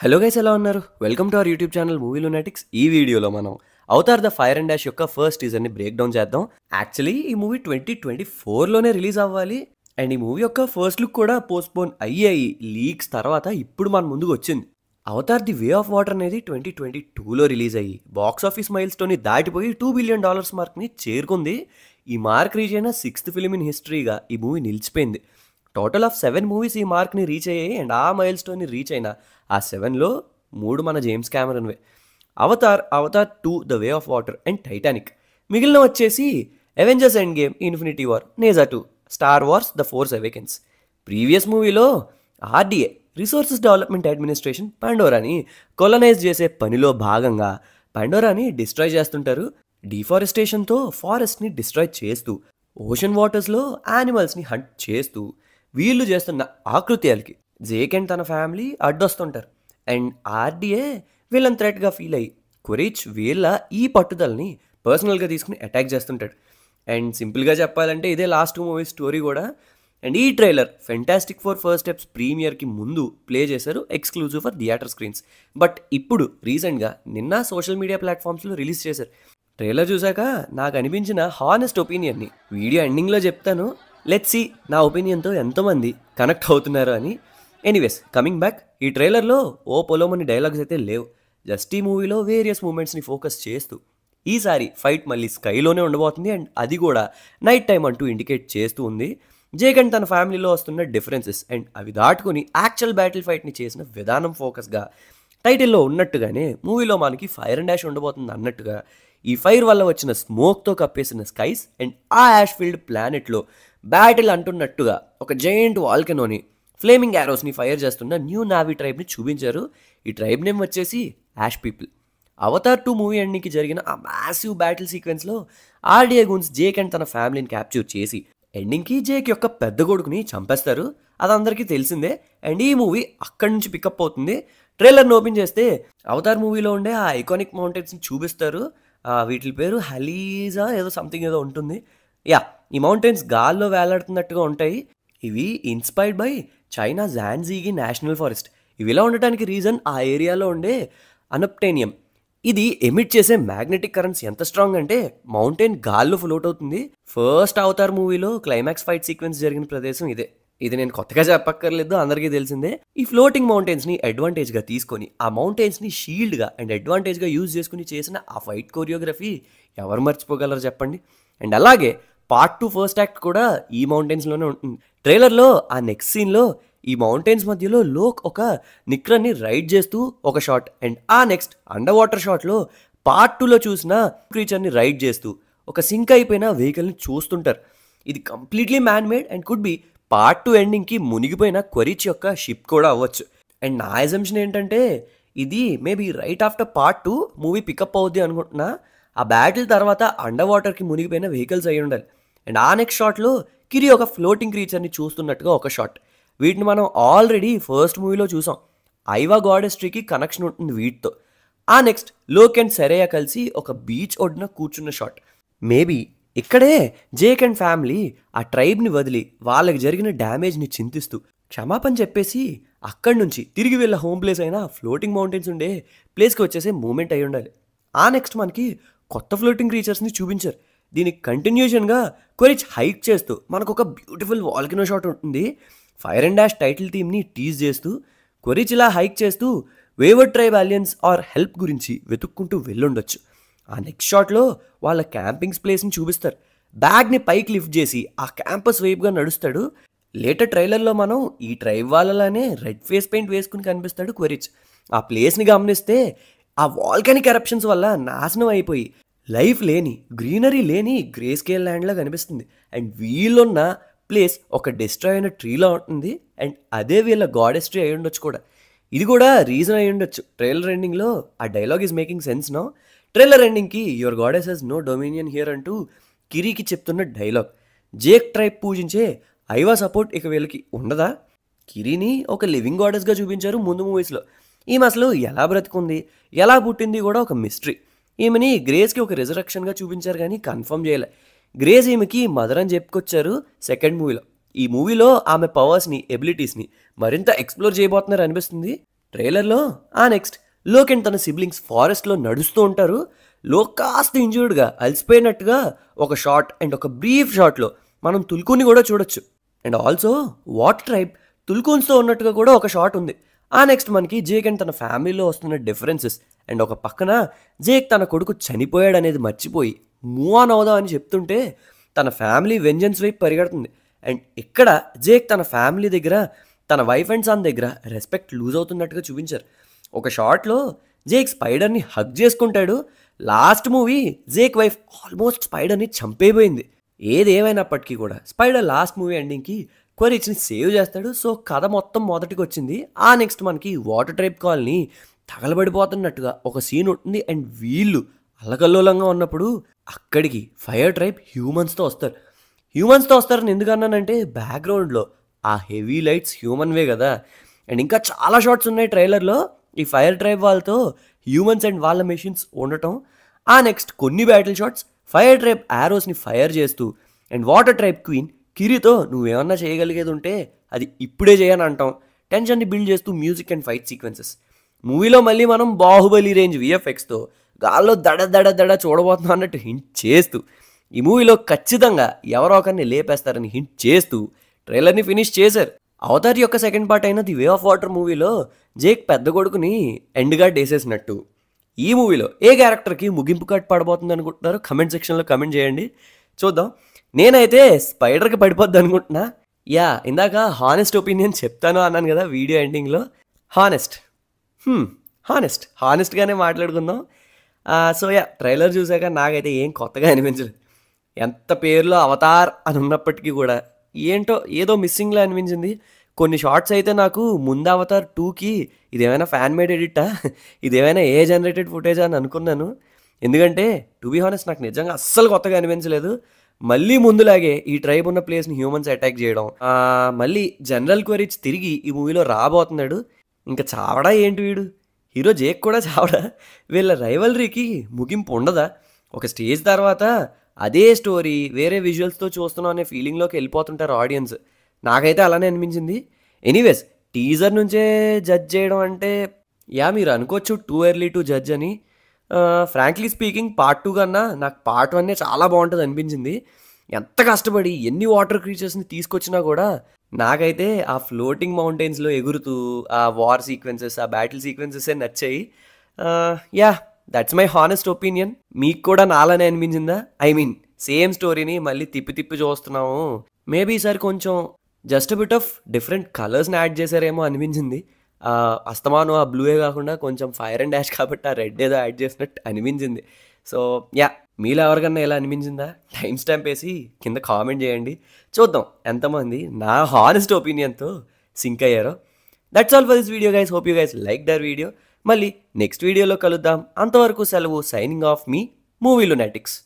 Hello guys, ఎలా ఉన్నారు? Welcome to our YouTube channel movie lunatics. ఈ వీడియోలో మనం Avatar the fire and dash యొక్క ఫస్ట్ టీజర్ని బ్రేక్ డౌన్ చేద్దాం. యాక్చువల్లీ ఈ మూవీ 2024లోనే రిలీజ్ అవ్వాలి అండ్ ఈ మూవీ యొక్క ఫస్ట్ లుక్ కూడా పోస్ట్పోన్ అయ్యాయి లీక్స్ తర్వాత ఇప్పుడు మన ముందుకు వచ్చింది. Avatar the way of water అనేది 2022లో రిలీజ్ అయ్యి బాక్స్ ఆఫీస్ మైల్స్టోన్ని దాటిపోయి $2 బిలియన్ మార్క్ని చేరుకుంది. ఈ మార్క్ రీచ్ అయిన 6th ఫిలిం ఇన్ హిస్టరీగా ఈ మూవీ నిలిచిపోయింది. టోటల్ ఆఫ్ 7 మూవీస్ ఈ మార్క్ని రీచ్ అయ్యాయి అండ్ ఆ మైల్ స్టోన్ని రీచ్ అయిన ఆ 7లో 3 మన జేమ్స్ క్యామరన్వే. Avatar, Avatar 2 the way of water and Titanic. మిగిలిన వచ్చేసి Avengers Endgame, Infinity War, Ne Zha 2, Star Wars, the Force Awakens. Previous మూవీలో ఆర్డీఏ రిసోర్సెస్ డెవలప్మెంట్ అడ్మినిస్ట్రేషన్ పాండోరాని కొలనైజ్ చేసే పనిలో భాగంగా పాండోరాని డిస్ట్రాయ్ చేస్తుంటారు. డిఫారెస్టేషన్తో ఫారెస్ట్ని డిస్ట్రాయ్ చేస్తూ ఓషన్ వాటర్స్లో యానిమల్స్ని హంట్ చేస్తూ వీళ్ళు చేస్తున్న ఆకృత్యాలకి జేక్ అండ్ తన ఫ్యామిలీ అడ్డొస్తుంటారు అండ్ ఆర్డీఏ వీళ్ళని థ్రెట్గా ఫీల్ అయ్యి కొరిచ్ వీళ్ళ ఈ పట్టుదలని పర్సనల్గా తీసుకుని అటాక్ చేస్తుంటాడు. అండ్ సింపుల్గా చెప్పాలంటే ఇదే లాస్ట్ మూవీ స్టోరీ కూడా. అండ్ ఈ trailer fantastic four first steps ప్రీమియర్కి ముందు ప్లే చేశారు exclusive for theatre screens. But ఇప్పుడు రీసెంట్గా నిన్న సోషల్ మీడియా ప్లాట్ఫామ్స్లో రిలీజ్ చేశారు. ట్రైలర్ చూసాక నాకు అనిపించిన హానెస్ట్ ఒపీనియన్ని వీడియో ఎండింగ్లో చెప్తాను. లెట్స్ సీ నా ఒపీనియన్తో ఎంతమంది కనెక్ట్ అవుతున్నారు అని. ఎనీవేస్, కమింగ్ బ్యాక్, ఈ ట్రైలర్లో ఓ పొలోమని డైలాగ్స్ అయితే లేవు. జస్ట్ ఈ మూవీలో వేరియస్ మూమెంట్స్ని ఫోకస్ చేస్తూ ఈసారి ఫైట్ మళ్ళీ స్కైలోనే ఉండబోతుంది అండ్ అది కూడా నైట్ టైం అంటూ ఇండికేట్ చేస్తూ ఉంది. జేక్ అండ్ తన ఫ్యామిలీలో వస్తున్న డిఫరెన్సెస్ అండ్ అవి దాటుకుని యాక్చువల్ బ్యాటిల్ ఫైట్ని చేసిన విధానం ఫోకస్గా టైటిల్లో ఉన్నట్టుగానే మూవీలో మనకి ఫైర్ అండ్ డాష్ ఉండబోతుంది అన్నట్టుగా ఈ ఫైర్ వల్ల వచ్చిన స్మోక్తో కప్పేసిన స్కైస్ అండ్ ఆ యాష్ ఫీల్డ్ ప్లానెట్లో బ్యాటిల్ అంటున్నట్టుగా ఒక జైంట్ వాల్కెనోని ఫ్లేమింగ్ యారోస్ని ఫైర్ చేస్తున్న న్యూ నావీ ట్రైబ్ని చూపించారు. ఈ ట్రైబ్ నేమ్ వచ్చేసి యాష్ పీపుల్. అవతార్ 2 మూవీ ఎండింగ్కి జరిగిన ఆ మ్యాసివ్ బ్యాటిల్ సీక్వెన్స్లో ఆర్డీఏ గూన్స్ జేక్ అండ్ తన ఫ్యామిలీని క్యాప్చర్ చేసి ఎండింగ్కి జేక్ యొక్క పెద్ద కొడుకుని చంపేస్తారు. అది అందరికీ తెలిసిందే అండ్ ఈ మూవీ అక్కడి నుంచి పికప్ అవుతుంది. ట్రైలర్ని ఓపెన్ చేస్తే అవతార్ మూవీలో ఉండే ఆ ఐకానిక్ మౌంటైన్స్ని చూపిస్తారు. వీటి పేరు హలీజా ఏదో సంథింగ్ ఏదో ఉంటుంది. యా, ఈ మౌంటైన్స్ గాల్లో వేలాడుతున్నట్టుగా ఉంటాయి. ఇవి inspired by China Zhangjiajie national forest. ఇవి ఇలా ఉండటానికి రీజన్ ఆ ఏరియాలో ఉండే అనప్టేనియం. ఇది ఎమిట్ చేసే మ్యాగ్నెటిక్ కరెంట్స్ ఎంత స్ట్రాంగ్ అంటే మౌంటైన్ గాల్లో ఫ్లోట్ అవుతుంది. ఫస్ట్ అవతార్ మూవీలో క్లైమాక్స్ ఫైట్ సీక్వెన్స్ జరిగిన ప్రదేశం ఇదే. ఇది నేను కొత్తగా చెప్పక్కర్లేదు, అందరికీ తెలిసిందే. ఈ ఫ్లోటింగ్ మౌంటైన్స్ని అడ్వాంటేజ్గా తీసుకొని ఆ మౌంటైన్స్ని షీల్డ్గా అండ్ అడ్వాంటేజ్గా యూజ్ చేసుకుని చేసిన ఆ ఫైట్ కొరియోగ్రఫీ ఎవరు మర్చిపోగలరు చెప్పండి. అండ్ అలాగే పార్ట్ 2 ఫస్ట్ యాక్ట్ కూడా ఈ మౌంటైన్స్లోనే ఉంటుంది. ట్రైలర్లో ఆ నెక్స్ట్ సీన్లో ఈ మౌంటైన్స్ మధ్యలో లోక్ ఒక నిక్రన్ని రైడ్ చేస్తూ ఒక షాట్ అండ్ ఆ నెక్స్ట్ అండర్ వాటర్ షాట్లో పార్ట్ 2లో చూసిన క్రీచర్ని రైడ్ చేస్తూ ఒక సింక్ అయిపోయిన వెహికల్ని చూస్తుంటారు. ఇది completely man made and could be part 2 ఎండింగ్కి మునిగిపోయిన క్వరిచ్ యొక్క షిప్ కూడా అవ్వచ్చు. అండ్ నా ఎజంప్షన్ ఏంటంటే ఇది maybe right after part 2 movie pickup అవుద్ది అనుకుంటున్నా. ఆ బ్యాటిల్ తర్వాత అండర్ వాటర్కి మునిగిపోయిన వెహికల్స్ అయి ఉండాలి. అండ్ ఆ నెక్స్ట్ షాట్లో కిరి ఒక ఫ్లోటింగ్ క్రీచర్ని చూస్తున్నట్టుగా ఒక షాట్. వీటిని మనం ఆల్రెడీ ఫస్ట్ మూవీలో చూసాం. ఐవా గాడెస్ట్రీకి కనెక్షన్ ఉంటుంది వీటితో. ఆ నెక్స్ట్ లోక్ అండ్ సెరేయా కలిసి ఒక బీచ్ ఒడ్డున కూర్చున్న షాట్. మేబీ ఇక్కడే జేక్ అండ్ ఫ్యామిలీ ఆ ట్రైబ్ని వదిలి వాళ్ళకి జరిగిన డ్యామేజ్ని చింతిస్తూ క్షమాపణ చెప్పేసి అక్కడి నుంచి తిరిగి వెళ్ళే హోమ్ ప్లేస్ అయినా ఫ్లోటింగ్ మౌంటైన్స్ ఉండే ప్లేస్కి వచ్చేసే మూమెంట్ అయి ఉండాలి. ఆ నెక్స్ట్ మనకి కొత్త ఫ్లోటింగ్ క్రీచర్స్ని చూపించారు. దీనికి కంటిన్యూషన్గా కొరిచ్ హైక్ చేస్తూ మనకు ఒక బ్యూటిఫుల్ వాల్కెనో షాట్ ఉంటుంది. ఫైర్ అండ్ డాష్ టైటిల్ థీమ్ని టీజ్ చేస్తూ కొరిచ్ ఇలా హైక్ చేస్తూ wayward tribe alliance or help గురించి వెతుక్కుంటూ వెళ్ళుండొచ్చు. ఆ నెక్స్ట్ షాట్లో వాళ్ళ క్యాంపింగ్స్ ప్లేస్ని చూపిస్తారు. బ్యాగ్ని పైకి లిఫ్ట్ చేసి ఆ క్యాంపస్ వైపుగా నడుస్తాడు. లేటర్ ట్రైలర్లో మనం ఈ ట్రైబ్ వాళ్ళలానే రెడ్ ఫేస్ పెయింట్ వేసుకుని కనిపిస్తాడు క్వరిచ్. ఆ ప్లేస్ని గమనిస్తే ఆ వాల్కానిక్ ఎరప్షన్స్ వల్ల నాశనం అయిపోయి లైఫ్ లేని, గ్రీనరీ లేని గ్రే స్కేల్ ల్యాండ్లా కనిపిస్తుంది. అండ్ వీళ్ళున్న ప్లేస్ ఒక డిస్ట్రాయ్ అయిన ట్రీలా ఉంటుంది అండ్ అదే వీళ్ళ గాడెస్ ట్రీ అయి ఉండొచ్చు కూడా. ఇది కూడా రీజన్ అయి ఉండొచ్చు. ట్రైలర్ ఎండింగ్లో ఆ dialogue is making sense no. Trailer ఎండింగ్కి your goddess has no dominion here అంటూ కిరీకి చెప్తున్న డైలాగ్. జేక్ ట్రైబ్ పూజించే ఐవా సపోర్ట్ ఇక వీళ్ళకి ఉండదా? కిరీని ఒక లివింగ్ గాడెస్గా చూపించారు ముందు మూవీస్లో. ఈమె అసలు ఎలా బ్రతుకుంది, ఎలా పుట్టింది కూడా ఒక మిస్టరీ. ఈమెని గ్రేస్కి ఒక రిజరక్షన్గా చూపించారు కానీ కన్ఫర్మ్ చేయలే. గ్రేస్ ఈమెకి మదర్ అని చెప్పుకొచ్చారు సెకండ్ మూవీలో. ఈ మూవీలో ఆమె పవర్స్ని, ఎబిలిటీస్ని మరింత ఎక్స్ప్లోర్ చేయబోతున్నారు అనిపిస్తుంది. ట్రైలర్లో నెక్స్ట్ లోక్ అండ్ తన సిబ్లింగ్స్ ఫారెస్ట్లో నడుస్తూ ఉంటారు. లోక్ కాస్త ఇంజూర్డ్గా అలసిపోయినట్టుగా ఒక షాట్ అండ్ ఒక బ్రీఫ్ షాట్లో మనం తుల్కుని కూడా చూడొచ్చు. అండ్ ఆల్సో వాటర్ ట్రైబ్ తుల్కూన్స్తో ఉన్నట్టుగా కూడా ఒక షాట్ ఉంది. నెక్స్ట్ మనకి జేక్ అండ్ తన ఫ్యామిలీలో వస్తున్న డిఫరెన్సెస్ అండ్ ఒక పక్కన జేక్ తన కొడుకు చనిపోయాడు అనేది మర్చిపోయి మూవ్ ఆన్ అవుదాం అని చెప్తుంటే తన ఫ్యామిలీ వెంజన్స్ వైపు పరిగెడుతుంది. అండ్ ఇక్కడ జేక్ తన ఫ్యామిలీ దగ్గర తన వైఫ్ అండ్ సన్ దగ్గర రెస్పెక్ట్ లూజ్ అవుతున్నట్టుగా చూపించారు. ఒక షాట్లో జేక్ స్పైడర్ని హగ్ చేసుకుంటాడు. Last movie Jake wife almost స్పైడర్ని చంపేపోయింది. ఏదేమైనప్పటికీ కూడా స్పైడర్ లాస్ట్ మూవీ ఎండింగ్కి క్వరీచ్ని సేవ్ చేస్తాడు. సో కథ మొత్తం మొదటికి వచ్చింది. నెక్స్ట్ మనకి వాటర్ ట్రైబ్ కాలనీ తగలబడిపోతున్నట్టుగా ఒక సీన్ ఉంటుంది. అండ్ వీళ్ళు అల్లకల్లోలంగా ఉన్నప్పుడు అక్కడికి ఫైర్ ట్రైబ్ హ్యూమన్స్తో వస్తారని ఎందుకన్నానంటే బ్యాక్గ్రౌండ్లో ఆ హెవీ లైట్స్ హ్యూమన్వే కదా. అండ్ ఇంకా చాలా షాట్స్ ఉన్నాయి ట్రైలర్లో ఈ ఫైర్ ట్రైబ్ వాళ్ళతో హ్యూమన్స్ అండ్ వాళ్ళ మెషిన్స్ ఉండటం. నెక్స్ట్ కొన్ని బ్యాటిల్ షాట్స్ ఫైర్ ట్రైబ్ యారోస్ని ఫైర్ చేస్తూ అండ్ వాటర్ ట్రైబ్ క్వీన్ కిరితో నువ్వేమన్నా చేయగలిగేది ఉంటే అది ఇప్పుడే చేయని అంటాం. టెన్షన్ని బిల్డ్ చేస్తూ మ్యూజిక్ అండ్ ఫైట్ సీక్వెన్సెస్. మూవీలో మళ్ళీ మనం బాహుబలి రేంజ్ విఎఫ్ఎక్స్తో గాల్లో దడ చూడబోతున్నాం అన్నట్టు హింట్ చేస్తూ ఈ మూవీలో ఖచ్చితంగా ఎవరో ఒకరిని లేపేస్తారని హింట్ చేస్తూ ట్రైలర్ని ఫినిష్ చేశారు. అవతార్ యొక్క సెకండ్ పార్ట్ అయిన ది వే ఆఫ్ వాటర్ మూవీలో జేక్ పెద్ద కొడుకుని ఎండ్గా డేసేసినట్టు ఈ మూవీలో ఏ క్యారెక్టర్కి ముగింపు కట్ పడబోతుంది అనుకుంటున్నారు కమెంట్ సెక్షన్లో కమెంట్ చేయండి, చూద్దాం. నేనైతే స్పైడర్కి పడిపోద్ది అనుకుంటున్నా. ఇందాక హానెస్ట్ ఒపీనియన్ చెప్తాను అన్నాను కదా వీడియో ఎండింగ్లో. హానెస్ట్గానే మాట్లాడుకుందాం. సో ట్రైలర్ చూసాక నాకైతే ఏం కొత్తగా అనిపించలేదు. ఎంత పేరులో అవతార్ అని ఉన్నప్పటికీ కూడా ఏంటో ఏదో మిస్సింగ్లా అనిపించింది. కొన్ని షార్ట్స్ అయితే నాకు ముందు అవతార్ 2కి ఇదేమైనా ఫ్యాన్ మేడ్ ఎడిటా, ఇదేమైనా ఏ జనరేటెడ్ ఫుటేజా అని అనుకున్నాను. ఎందుకంటే టు బీ హానెస్ట్ నాకు నిజంగా అస్సలు కొత్తగా అనిపించలేదు. మళ్ళీ ముందులాగే ఈ ట్రైబ్ ఉన్న ప్లేస్ని హ్యూమన్స్ అటాక్ చేయడం, మళ్ళీ జనరల్ క్వరీచ్ తిరిగి ఈ మూవీలో రాబోతున్నాడు. ఇంకా చావడా ఏంటి వీడు, హీరో జేక్ కూడా చావడా? వీళ్ళ రైవలరీకి ముగింపు ఉండదా? ఒక స్టేజ్ తర్వాత అదే స్టోరీ వేరే విజువల్స్తో చూస్తున్నాం అనే ఫీలింగ్లోకి వెళ్ళిపోతుంటారు ఆడియన్స్. నాకైతే అలానే అనిపించింది. ఎనీవేస్ టీజర్ నుంచే జడ్జ్ చేయడం అంటే మీరు అనుకోవచ్చు టూ ఎర్లీ టు జడ్జ్ అని. ఫ్రాంక్లీ స్పీకింగ్ పార్ట్ 2 కన్నా నాకు పార్ట్ 1 చాలా బాగుంటుంది అనిపించింది. ఎంత కష్టపడి ఎన్ని వాటర్ క్రీచర్స్ని తీసుకొచ్చినా కూడా నాకైతే ఆ ఫ్లోటింగ్ మౌంటైన్స్లో ఎగురుతూ ఆ వార్ సీక్వెన్సెస్ ఆ బ్యాటిల్ సీక్వెన్సెసే నచ్చాయి. That's my honest opinion. మీకు కూడా నాలానే అనిపించిందా? సేమ్ స్టోరీని మళ్ళీ తిప్పి చూస్తున్నాము. మేబీ ఈసారి కొంచెం జస్ట్ బిట్ ఆఫ్ డిఫరెంట్ కలర్స్ని యాడ్ చేశారేమో అనిపించింది. అస్తమానం ఆ బ్లూయే కాకుండా కొంచెం ఫైర్ అండ్ డాష్ కాబట్టి ఆ రెడ్ ఏదో యాడ్ చేసినట్టు అనిపించింది. సో మీలో ఎవరికన్నా ఎలా అనిపించిందా? టైం స్టాంప్ వేసి కింద కామెంట్ చేయండి, చూద్దాం ఎంతమంది నా హానెస్ట్ ఒపీనియన్తో సింక్ అయ్యారో. That's all for this video guys. Hope you guys like the video. మళ్ళీ నెక్స్ట్ వీడియోలో కలుద్దాం. అంతవరకు సెలవు. సైనింగ్ ఆఫ్ మీ మూవీ లునాటిక్స్.